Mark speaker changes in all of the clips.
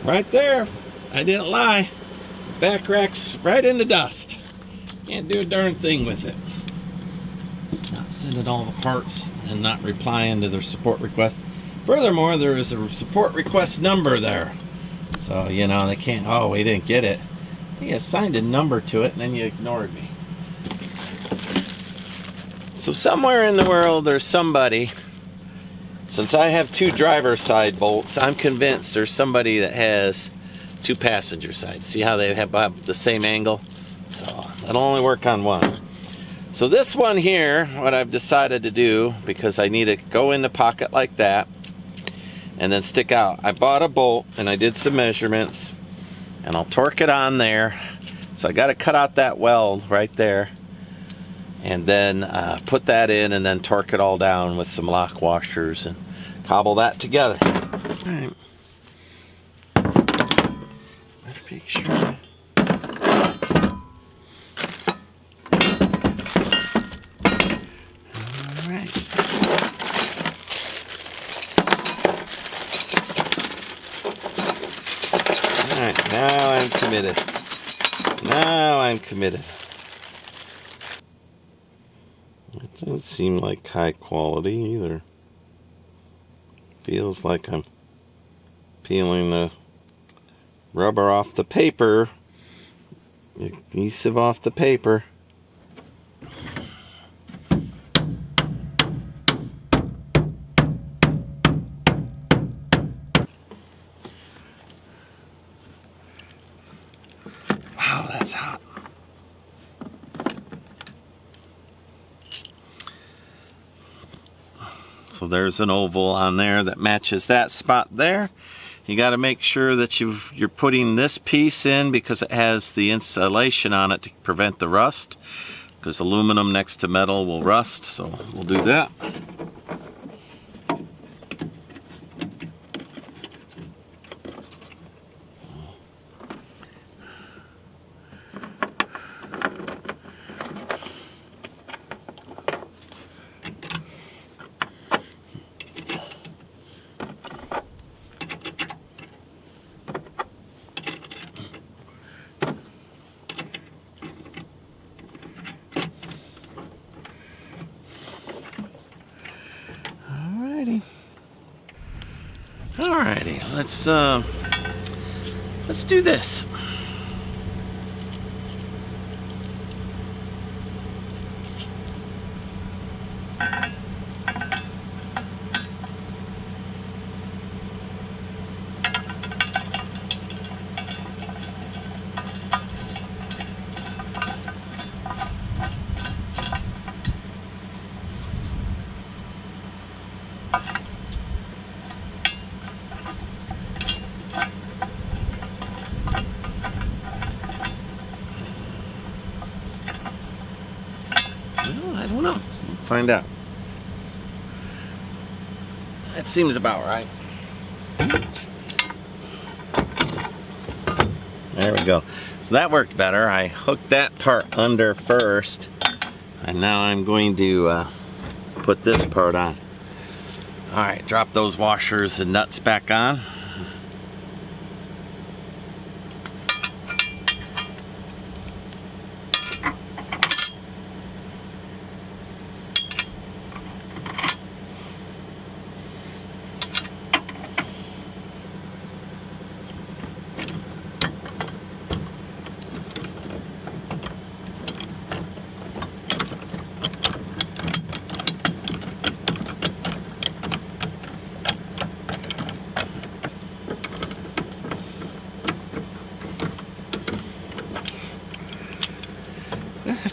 Speaker 1: Right there. I didn't lie. Back rack's right in the dust. Can't do a darn thing with it. It's not sending all the parts and not replying to their support request. Furthermore, there is a support request number there. So, you know, they can't, oh, we didn't get it. You assigned a number to it and then you ignored me. So somewhere in the world there's somebody, since I have two driver side bolts, I'm convinced there's somebody that has two passenger sides. See how they have the same angle? So it'll only work on one. So this one here, what I've decided to do, because I need to go in the pocket like that and then stick out. I bought a bolt and I did some measurements and I'll torque it on there. So I got to cut out that weld right there and then put that in and then torque it all down with some lock washers and cobble that together. All right. Let's make sure. Now I'm committed. Now I'm committed. It doesn't seem like high quality either. Feels like I'm peeling the rubber off the paper, adhesive off the paper. Wow, that's hot. So there's an oval on there that matches that spot there. You got to make sure that you're putting this piece in because it has the insulation on it to prevent the rust, because aluminum next to metal will rust. So we'll do that. Alrighty, let's do this. Well, I don't know. We'll find out. That seems about right. There we go. So that worked better. I hooked that part under first, and now I'm going to put this part on. Alright, drop those washers and nuts back on.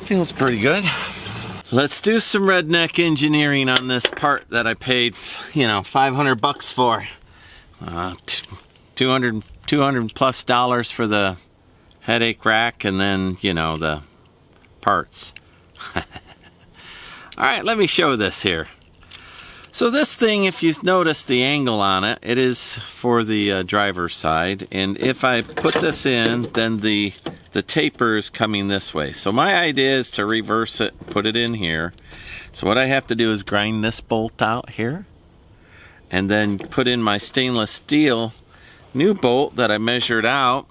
Speaker 1: Feels pretty good. Let's do some redneck engineering on this part that I paid, you know, 500 bucks for. 200 plus dollars for the headache rack, and then, you know, the parts. All right, let me show this here. So this thing, if you notice the angle on it, it is for the driver's side, and if I put this in, then the taper is coming this way. So my idea is to reverse it, put it in here. So what I have to do is grind this bolt out here, and then put in my stainless steel new bolt that I measured out.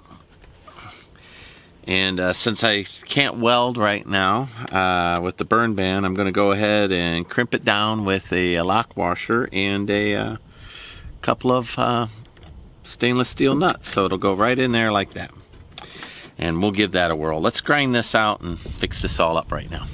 Speaker 1: And since I can't weld right now with the burn ban, I'm going to go ahead and crimp it down with a lock washer and a couple of stainless steel nuts. So it'll go right in there like that. And we'll give that a whirl. Let's grind this out and fix this all up right now.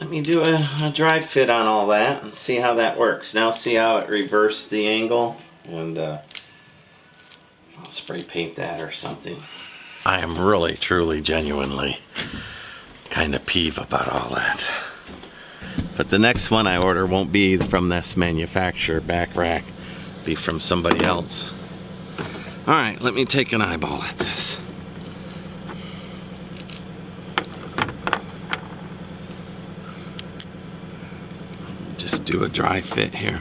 Speaker 1: Let me do a dry fit on all that and see how that works. Now see how it reversed the angle, and I'll spray paint that or something. I am really, truly, genuinely kind of peeved about all that. But the next one I order won't be from this manufacturer, back rack. It'll be from somebody else. Alright, let me take an eyeball at this. Just do a dry fit here.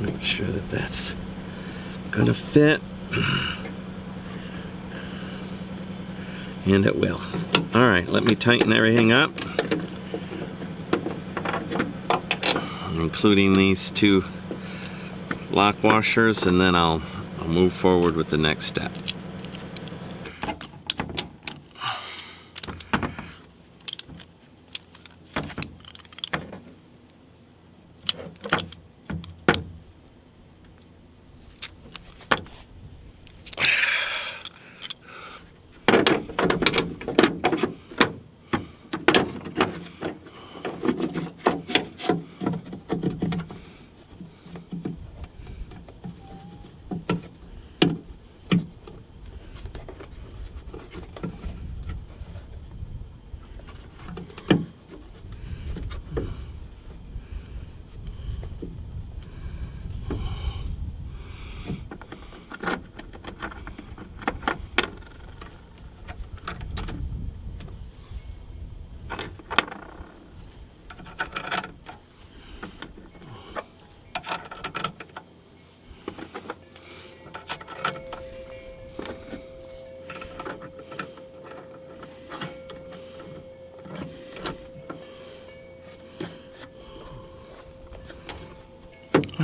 Speaker 1: Make sure that that's gonna fit. And it will. All right, let me tighten everything up, including these two lock washers, and then I'll move forward with the next step.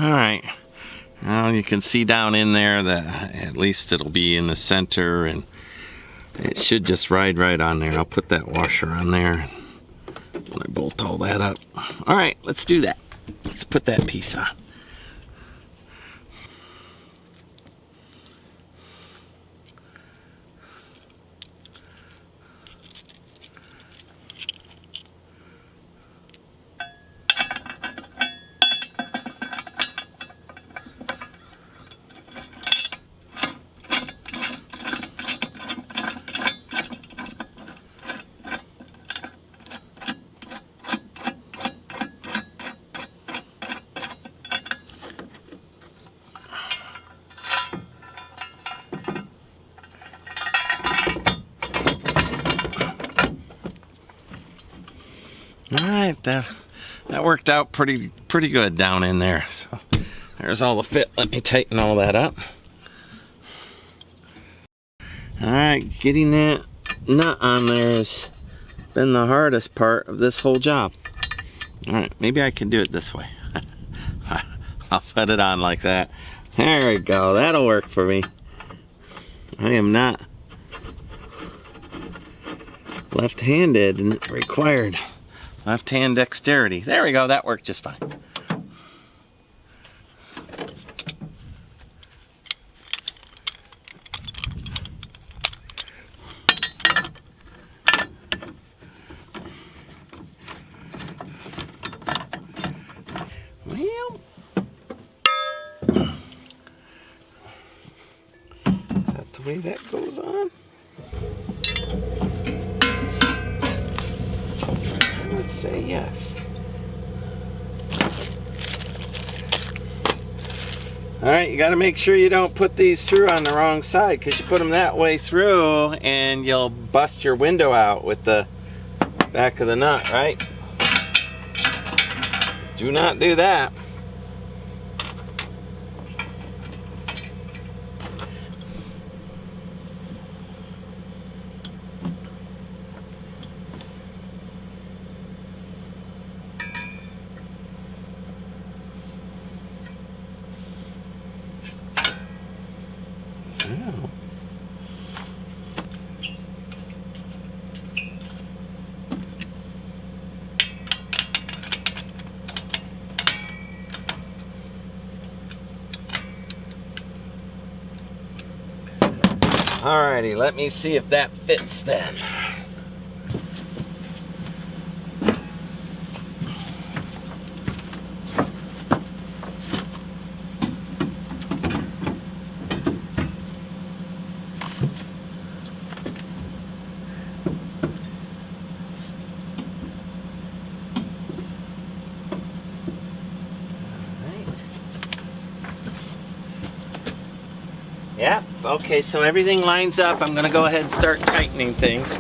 Speaker 1: Alright, now you can see down in there that at least it'll be in the center, and it should just ride right on there. I'll put that washer on there when I bolt all that up. Alright, let's do that. Let's put that piece on. Alright, that worked out pretty good down in there. So there's all the fit. Let me tighten all that up. Alright, getting that nut on there has been the hardest part of this whole job. Alright, maybe I can do it this way. I'll set it on like that. There we go, that'll work for me. I am not left-handed and it required left-hand dexterity. There we go, that worked just fine. Well, is that the way that goes on? I would say yes. Alright, you got to make sure you don't put these through on the wrong side, because you put them that way through and you'll bust your window out with the back of the nut, right? Do not do that. Oh. Alrighty, let me see if that fits then. Yeah, okay, so everything lines up. I'm going to go ahead and start tightening things.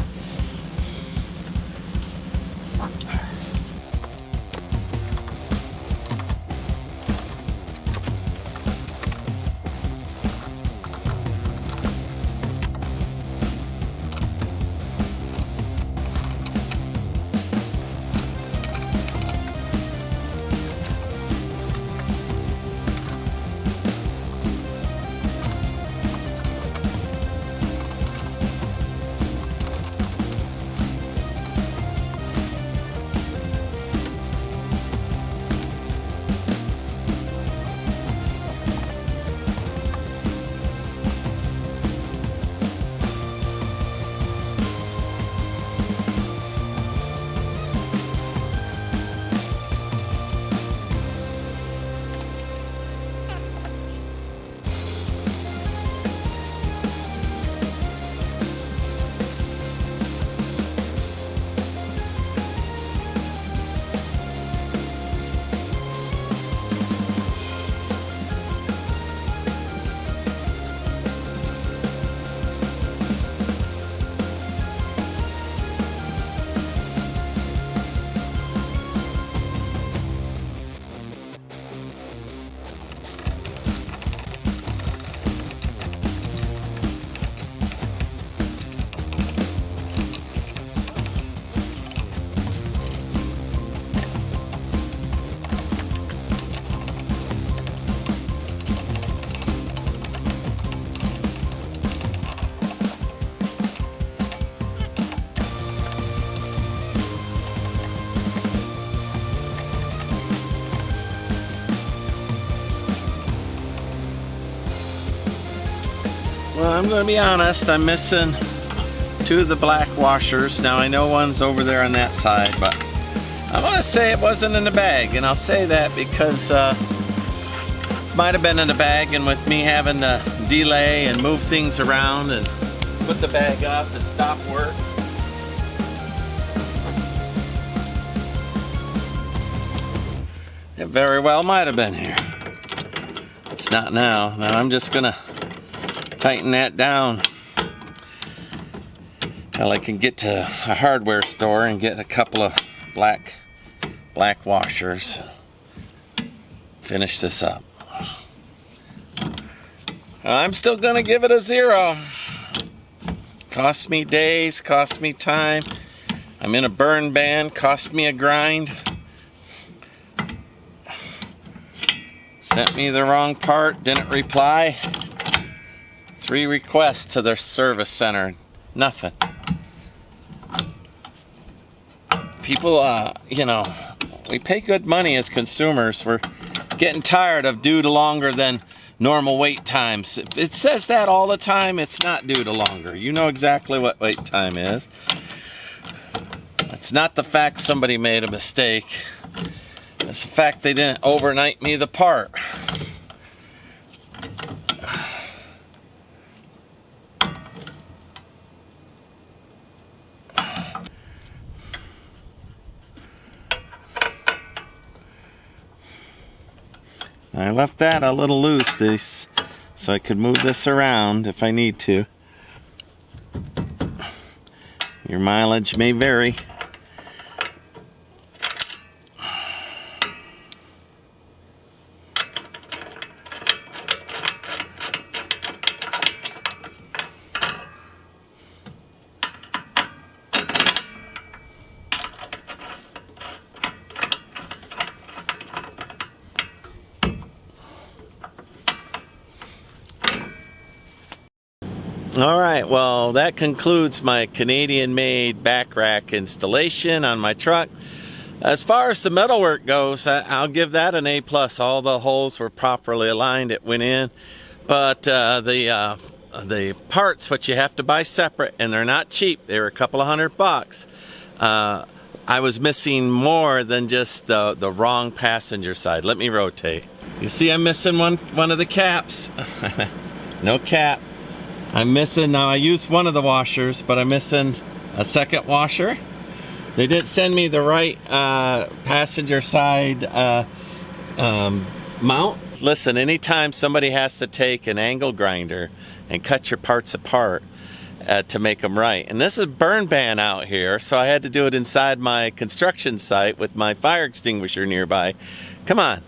Speaker 1: I'm going to be honest, I'm missing 2 of the black washers. Now I know one's over there on that side, but I want to say it wasn't in the bag, and I'll say that because might have been in the bag, and with me having to delay and move things around and put the bag up and stop work. It very well might have been here. It's not now. Now I'm just gonna tighten that down till I can get to a hardware store and get a couple of black washers. Finish this up. I'm still gonna give it a 0. Cost me days, cost me time. I'm in a burn ban, cost me a grind. Sent me the wrong part, didn't reply. 3 requests to their service center, nothing. People, you know, we pay good money as consumers. We're getting tired of due to longer than normal wait times. It says that all the time. It's not due to longer. You know exactly what wait time is. It's not the fact somebody made a mistake. It's the fact they didn't overnight me the part. I left that a little loose so I could move this around if I need to. Your mileage may vary. All right, well, that concludes my Canadian-made back rack installation on my truck. As far as the metalwork goes, I'll give that an A+. All the holes were properly aligned. It went in. But the parts, which you have to buy separate, and they're not cheap. They were a couple of $100. I was missing more than just the wrong passenger side. Let me rotate. You see I'm missing one of the caps. No cap. I'm missing, now I used one of the washers, but I'm missing a second washer. They didn't send me the right passenger side mount. Listen, anytime somebody has to take an angle grinder and cut your parts apart to make them right. And this is burn ban out here, so I had to do it inside my construction site with my fire extinguisher nearby. Come on,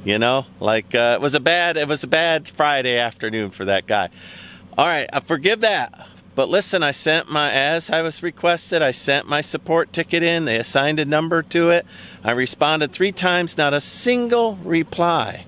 Speaker 1: you know, like it was a bad Friday afternoon for that guy. All right, I forgive that. But listen, I sent as I was requested, I sent my support ticket in. They assigned a number to it. I responded 3 times, not a single reply.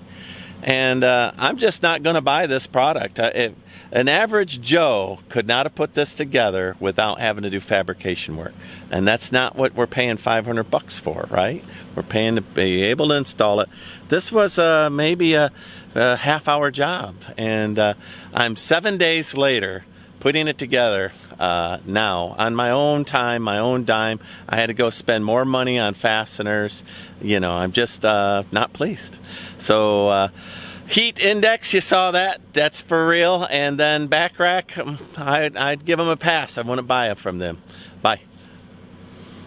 Speaker 1: And I'm just not going to buy this product. An average Joe could not have put this together without having to do fabrication work. And that's not what we're paying $500 for, right? We're paying to be able to install it. This was maybe a half-hour job. And I'm 7 days later putting it together now on my own time, my own dime. I had to go spend more money on fasteners. You know, I'm just not pleased. So heat index, you saw that. That's for real. And then back rack, I'd give them a pass. I wouldn't buy it from them. Bye.